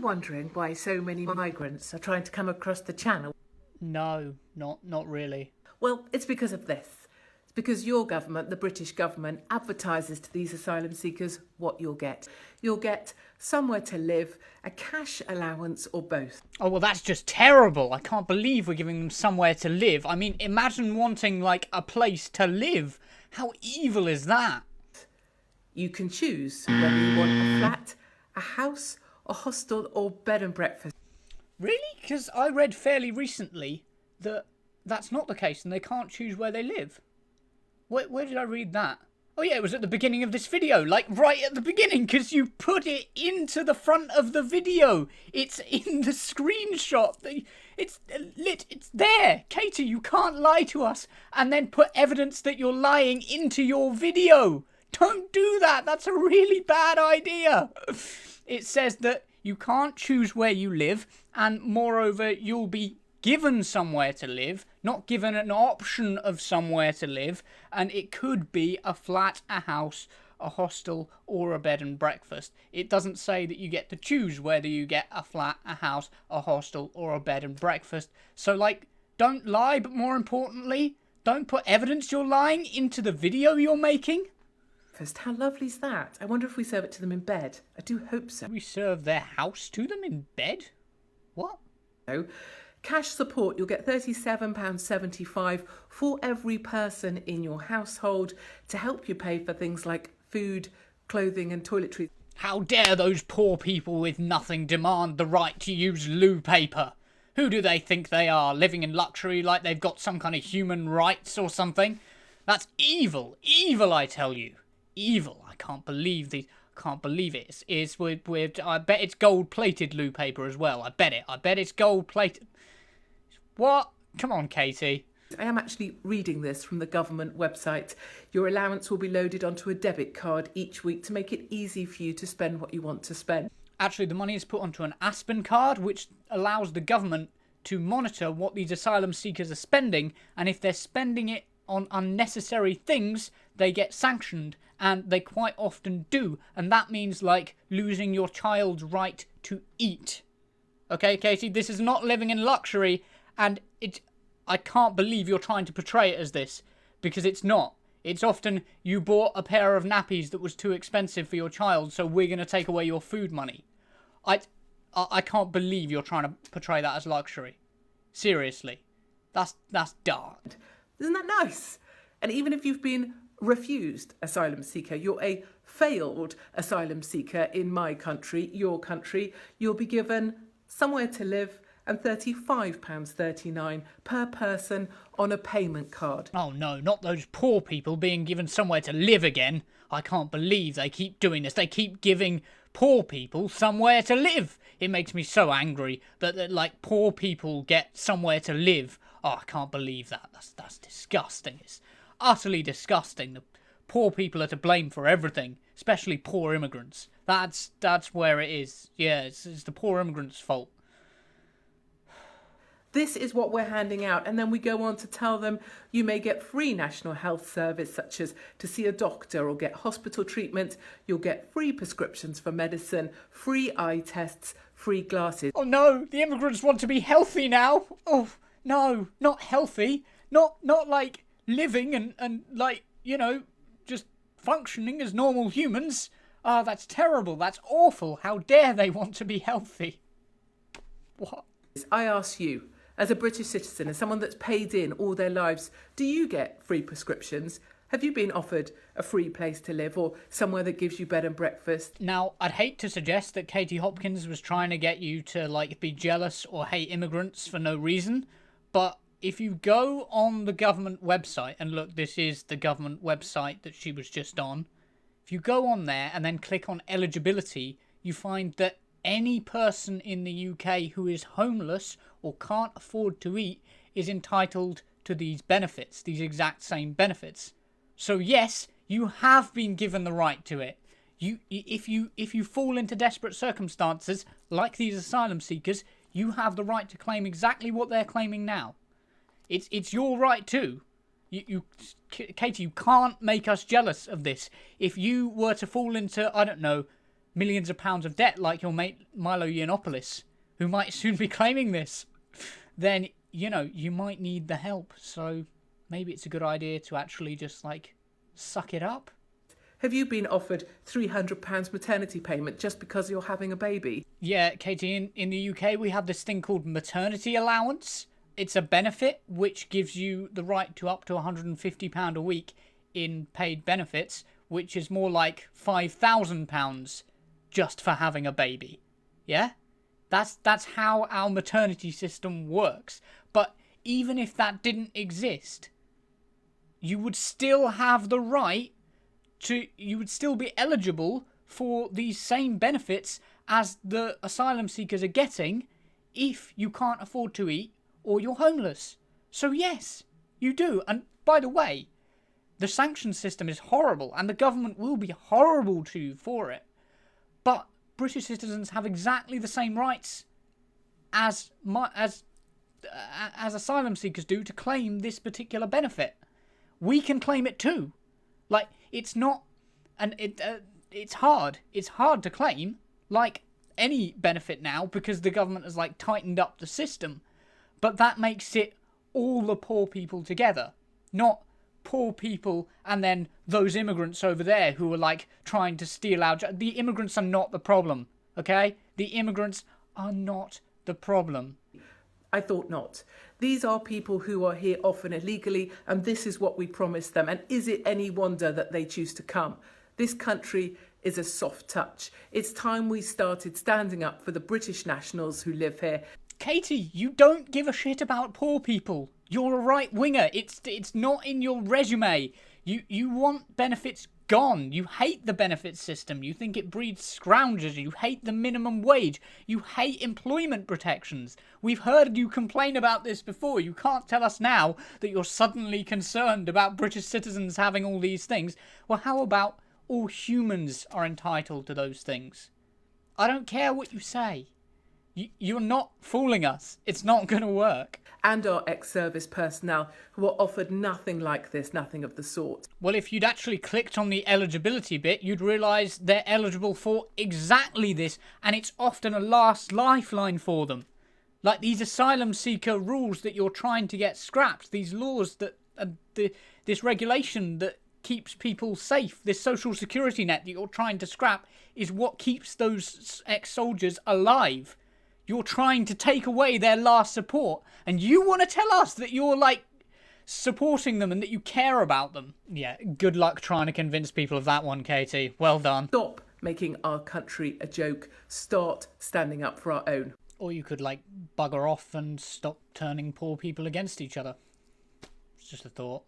wondering why so many migrants are trying to come across the channel? No, not really. Well, it's because of this. It's because your government, the British government, advertises to these asylum seekers what you'll get. You'll get somewhere to live, a cash allowance, or both. Oh, well, that's just terrible. I can't believe we're giving them somewhere to live. I mean, imagine wanting, like, a place to live. How evil is that? You can choose whether you want a flat, a house, a hostel, or bed and breakfast. Really? Because I read fairly recently that that's not the case and they can't choose where they live. Where did I read that? Oh yeah, it was at the beginning of this video, like right at the beginning, because you put it into the front of the video. It's in the screenshot. It's lit. It's there. Katie, you can't lie to us and then put evidence that you're lying into your video. Don't do that. That's a really bad idea. It says that you can't choose where you live, and moreover, you'll be given somewhere to live, not given an option of somewhere to live, and it could be a flat, a house, a hostel, or a bed and breakfast. It doesn't say that you get to choose whether you get a flat, a house, a hostel, or a bed and breakfast. So, like, don't lie, but more importantly, don't put evidence you're lying into the video you're making. How lovely is that? I wonder if we serve it to them in bed. I do hope so. We serve their house to them in bed? What? No. Cash support, you'll get £37.75 for every person in your household to help you pay for things like food, clothing and toiletries. How dare those poor people with nothing demand the right to use loo paper? Who do they think they are, living in luxury like they've got some kind of human rights or something? That's evil. Evil, I tell you. Evil. I can't believe these. Can't believe it. I bet it's gold-plated loo paper as well. I bet it. I bet it's gold-plated. What? Come on, Katie. I am actually reading this from the government website. Your allowance will be loaded onto a debit card each week to make it easy for you to spend what you want to spend. Actually, the money is put onto an Aspen card, which allows the government to monitor what these asylum seekers are spending, and if they're spending it on unnecessary things, they get sanctioned, and they quite often do, and that means, like, losing your child's right to eat. Okay, Katie, this is not living in luxury, and I can't believe you're trying to portray it as this, because it's not. It's often, you bought a pair of nappies that was too expensive for your child, so we're going to take away your food money. I can't believe you're trying to portray that as luxury. Seriously. That's dark. Isn't that nice? And even if you've been refused asylum seeker, you're a failed asylum seeker in my country, your country, you'll be given somewhere to live and £35.39 per person on a payment card. Oh no, not those poor people being given somewhere to live again. I can't believe they keep doing this. They keep giving poor people somewhere to live. It makes me so angry that like, poor people get somewhere to live. Oh, I can't believe that. That's disgusting. It's utterly disgusting. The poor people are to blame for everything, especially poor immigrants. That's where it is. Yeah, it's the poor immigrants' fault. This is what we're handing out, and then we go on to tell them you may get free National Health Service, such as to see a doctor or get hospital treatment. You'll get free prescriptions for medicine, free eye tests, free glasses. Oh no, the immigrants want to be healthy now. Oh no, not healthy. Not like living and like, you know, just functioning as normal humans. Ah, that's terrible. That's awful. How dare they want to be healthy? What? I ask you, as a British citizen, as someone that's paid in all their lives, do you get free prescriptions? Have you been offered a free place to live or somewhere that gives you bed and breakfast? Now, I'd hate to suggest that Katie Hopkins was trying to get you to, like, be jealous or hate immigrants for no reason, but if you go on the government website, and look, this is the government website that she was just on, if you go on there and then click on eligibility, you find that any person in the UK who is homeless or can't afford to eat is entitled to these benefits, these exact same benefits. So yes, you have been given the right to it. If you fall into desperate circumstances, like these asylum seekers, you have the right to claim exactly what they're claiming now. It's your right too. Katie, you can't make us jealous of this. If you were to fall into, I don't know, millions of pounds of debt like your mate Milo Yiannopoulos, who might soon be claiming this, then, you know, you might need the help. So maybe it's a good idea to actually just, like, suck it up. Have you been offered £300 maternity payment just because you're having a baby? Yeah, Katie, in the UK we have this thing called maternity allowance. It's a benefit which gives you the right to up to £150 a week in paid benefits, which is more like £5,000 just for having a baby. Yeah? That's how our maternity system works. But even if that didn't exist, you would still have the right to, you would still be eligible for these same benefits as the asylum seekers are getting if you can't afford to eat or you're homeless. So yes, you do. And by the way, the sanction system is horrible and the government will be horrible to you for it. But British citizens have exactly the same rights as asylum seekers do to claim this particular benefit. We can claim it too. Like, it's not, and it's hard. It's hard to claim, like any benefit now, because the government has, like, tightened up the system. But that makes it all the poor people together, not poor people and then those immigrants over there who are, like, trying to steal our jobs. The immigrants are not the problem, okay? The immigrants are not the problem. I thought not. These are people who are here often illegally, and this is what we promised them. And is it any wonder that they choose to come? This country is a soft touch. It's time we started standing up for the British nationals who live here. Katie, you don't give a shit about poor people. You're a right-winger. It's not in your resume. You want benefits gone. You hate the benefits system. You think it breeds scroungers. You hate the minimum wage. You hate employment protections. We've heard you complain about this before. You can't tell us now that you're suddenly concerned about British citizens having all these things. Well, how about all humans are entitled to those things? I don't care what you say. You're not fooling us. It's not going to work. And our ex-service personnel who are offered nothing like this, nothing of the sort. Well, if you'd actually clicked on the eligibility bit, you'd realise they're eligible for exactly this, and it's often a last lifeline for them. Like these asylum seeker rules that you're trying to get scrapped, these laws that, this regulation that keeps people safe, this social security net that you're trying to scrap is what keeps those ex-soldiers alive. You're trying to take away their last support, and you want to tell us that you're, like, supporting them and that you care about them. Yeah, good luck trying to convince people of that one, Katie. Well done. Stop making our country a joke. Start standing up for our own. Or you could, like, bugger off and stop turning poor people against each other. It's just a thought.